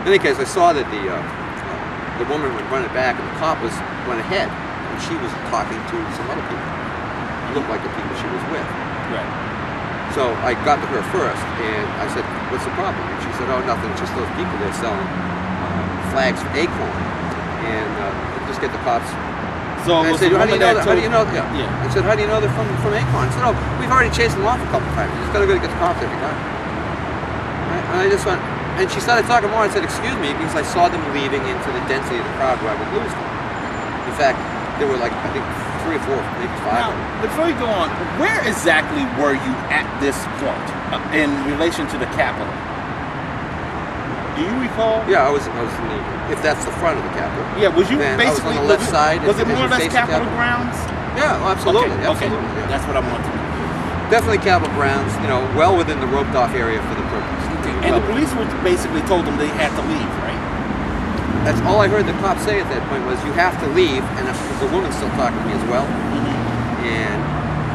In any case, I saw that the woman went running back, and the cop went ahead, and she was talking to some other people. It looked like the people she was with. Right. So I got to her first, and I said, "What's the problem?" And she said, "Oh, nothing. It's just those people there selling flags for ACORN, and just get the cops." So I said, "How do you know that? How do you know?" Yeah. Yeah. I said, "How do you know they're from ACORN?" I said, "Oh, we've already chased them off a couple times. You just gotta go to get the cops every time." Right? And I just went, and she started talking more. I said, "Excuse me," because I saw them leaving into the density of the crowd where I would lose them. In fact, there were like, I think, 3 or 4, maybe 5. Now, before you go on, where exactly were you at this point in relation to the Capitol? Do you recall? Yeah, I was in the, if that's the front of the Capitol. Yeah, was you then basically I was on the left side? Was it as more or you less face the Capitol grounds? Yeah, oh, absolutely. Okay, absolutely. okay. Yeah. That's what I wanted to know. Definitely Capitol grounds. You know, well within the roped off area for the purpose. Okay. And the police were basically told them they had to leave, right? That's all I heard the cop say at that point was, "You have to leave," and the woman's still talking to me as well. And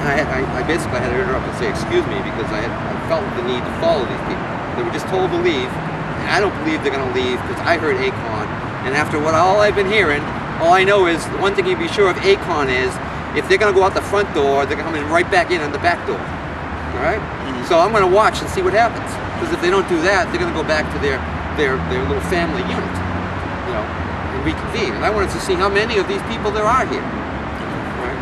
I basically had to interrupt and say, "Excuse me," because I felt the need to follow these people. They were just told to leave, and I don't believe they're going to leave because I heard ACORN, and after all I've been hearing, all I know is the one thing you'd be sure of ACORN is if they're going to go out the front door, they're coming right back in on the back door. All right? So I'm going to watch and see what happens, because if they don't do that, they're going to go back to their little family unit, you know, and reconvene. And I wanted to see how many of these people there are here.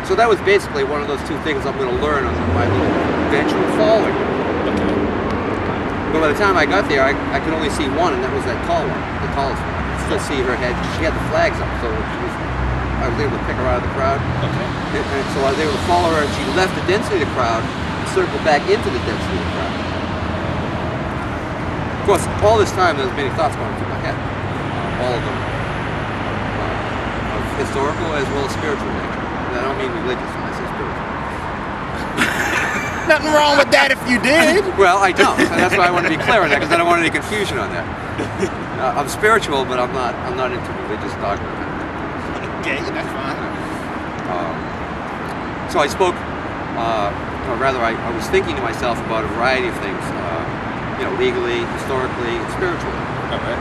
So that was basically one of those 2 things I'm going to learn on my little venture of following. But by the time I got there, I could only see one, and that was that tall one, the tallest one. I could still see her head. She had the flags up, so I was able to pick her out of the crowd. Okay. And so I was able to follow her, and she left the density of the crowd and circled back into the density of the crowd. Of course, all this time, there was many thoughts going through my head. All of them. Of historical as well as spiritual nature. I don't mean religious when I say spiritual. Nothing wrong with that if you did. Well, I don't. And that's why I want to be clear on that, because I don't want any confusion on that. I'm spiritual, but I'm not into religious dogma. Okay, that's fine. So I spoke, or rather, I was thinking to myself about a variety of things, you know, legally, historically, and spiritually. Okay.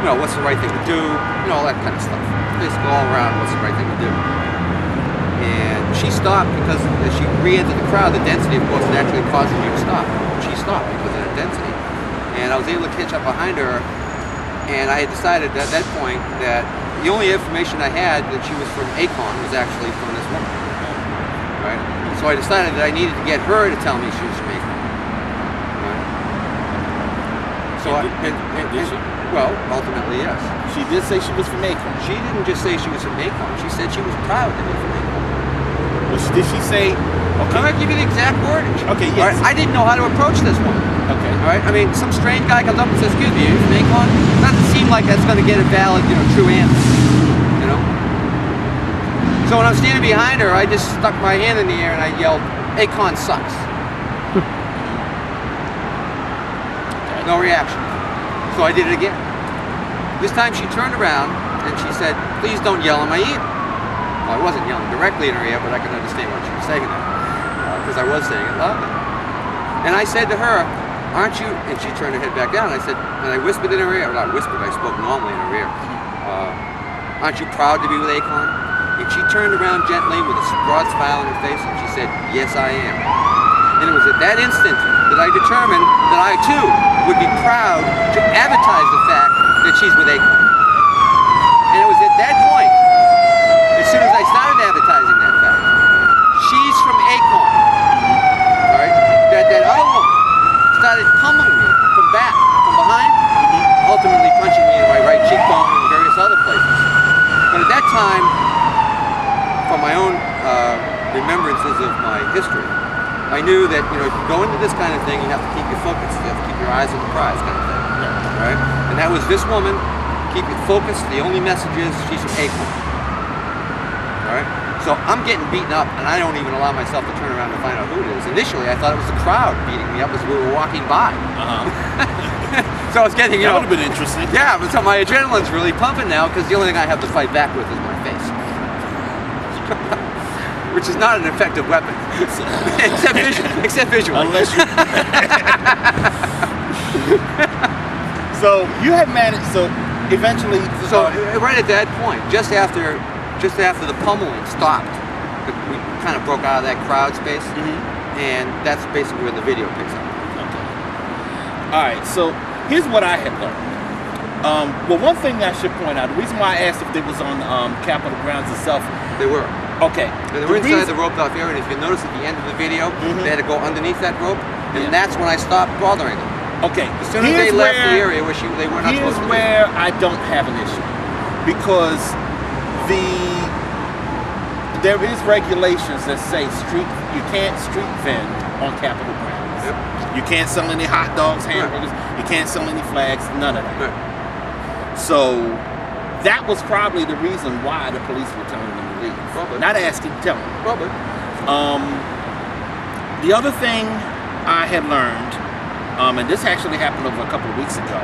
You know, what's the right thing to do? You know, all that kind of stuff. Basically, all around, what's the right thing to do? And she stopped because as she re-entered the crowd, the density, of course, naturally caused me to stop. She stopped because of that density. And I was able to catch up behind her, and I had decided at that point that the only information I had that she was from ACORN was actually from this woman. Right? So I decided that I needed to get her to tell me she was from ACORN. Right? So did she? Well, ultimately, yes. She did say she was from ACORN. She didn't just say she was from ACORN. She said she was proud to be from ACORN. Did she say? Okay. I'm going to give you the exact wordage. Okay, yes. All right? I didn't know how to approach this woman. Okay. All right? I mean, some strange guy comes up and says, "Excuse me, are you from ACORN?" It doesn't seem like that's going to get a valid, you know, true answer. You know? So when I'm standing behind her, I just stuck my hand in the air and I yelled, "ACORN sucks." No reaction. So I did it again. This time she turned around and she said, "Please don't yell in my ear." Well, I wasn't yelling directly in her ear, but I could understand what she was saying there, because I was saying it loudly. And I said to her, "Aren't you," and she turned her head back down, and I whispered in her ear, well, not whispered, I spoke normally in her ear, "Aren't you proud to be with ACORN?" And she turned around gently with a broad smile on her face, and she said, "Yes, I am." And it was at that instant that I determined that I, too, would be proud to advertise the fact that she's with ACORN. And it was at that point, as soon as I started advertising that fact, she's from ACORN, all right, that other woman started pummeling me from behind, ultimately punching me in my right cheekbone and various other places. But at that time, from my own remembrances of my history, I knew that, you know, if you go into this kind of thing, you have to keep your focus. You have to keep your eyes on the prize kind of thing. Right? And that was this woman. Keep it focused. The only message is she's from ACORN. Alright? So I'm getting beaten up, and I don't even allow myself to turn around to find out who it is. Initially, I thought it was the crowd beating me up as we were walking by. So I was getting, you know... That would have been interesting. Yeah, but so my adrenaline's really pumping now, because the only thing I have to fight back with is my face. Which is not an effective weapon. except visually. Unless you... So you had managed. So eventually, So right at that point, just after the pummeling stopped, we kind of broke out of that crowd space, and that's basically where the video picks up. Okay. All right. So here's what I had learned. Well, one thing I should point out, the reason why I asked if they was on Capitol grounds itself. They were. Okay. And they were inside the roped off area, and if you notice at the end of the video, they had to go underneath that rope, and that's when I stopped bothering them. Okay. As soon as they left the area where they were not supposed to be. Here's where I don't have an issue, because there is regulations that say you can't street vend on Capitol grounds. Yep. You can't sell any hot dogs, hamburgers. You can't sell any flags. None of that. So that was probably the reason why the police were telling them to leave. Probably. Not asking, telling them. Probably. The other thing I had learned, and this actually happened over a couple of weeks ago,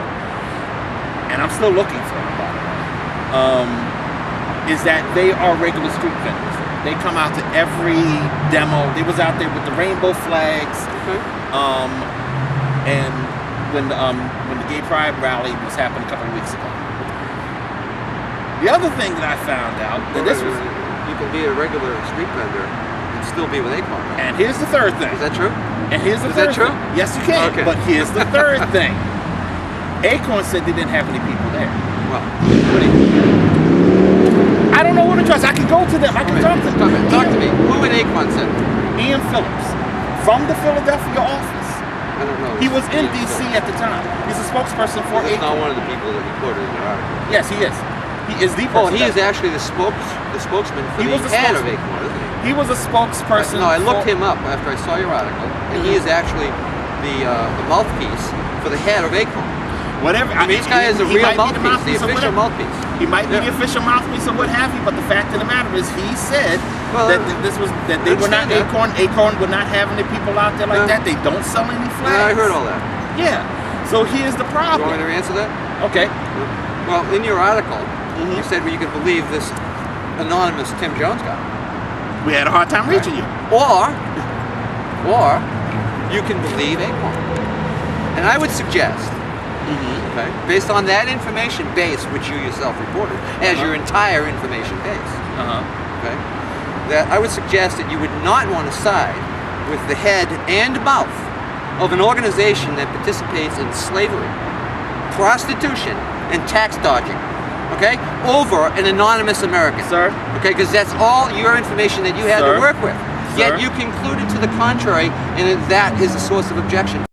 and I'm still looking for them, by the way, is that they are regular street vendors. They come out to every demo. They was out there with the rainbow flags, and when the Gay Pride rally was happening a couple of weeks ago. The other thing that I found out, that this was... You can be a regular street vendor and still be with ACORN. And here's the third thing. Is that true? And here's the Is third that true? thing. Yes, you can. Okay. But here's the third thing. ACORN said they didn't have any people there. Well, I don't know who to trust. I can go to them. I can talk to them. Talk to me. Who in ACORN said? Ian Phillips from the Philadelphia office. I don't know. He was in D.C. at the time. He's a spokesperson for He's not ACORN. one of the people that reported in your article. Yes, he is. He is the person. Oh, he is actually the spokesman for the head of ACORN, isn't he? He was a spokesperson. No, I looked him up after I saw your article, and he is actually the mouthpiece for the head of ACORN. Whatever. I mean, this guy is a real mouthpiece, the official mouthpiece. He might be the official mouthpiece or what have you, but the fact of the matter is, he said that they were not ACORN. ACORN would not have any people out there like that. They don't sell any flags. Yeah, I heard all that. Yeah. So here's the problem. You want me to answer that? Okay. Well, in your article, you said you could believe this anonymous Tim Jones guy. We had a hard time reaching you. Or you can believe ACORN. And I would suggest, okay, based on that information base which you yourself reported as your entire information base, okay, that I would suggest that you would not want to side with the head and mouth of an organization that participates in slavery, prostitution, and tax dodging, okay, over an anonymous American. Sir? Okay, because that's all your information that you had Sir? to work with. Sir? Yet you concluded to the contrary, and that is a source of objection.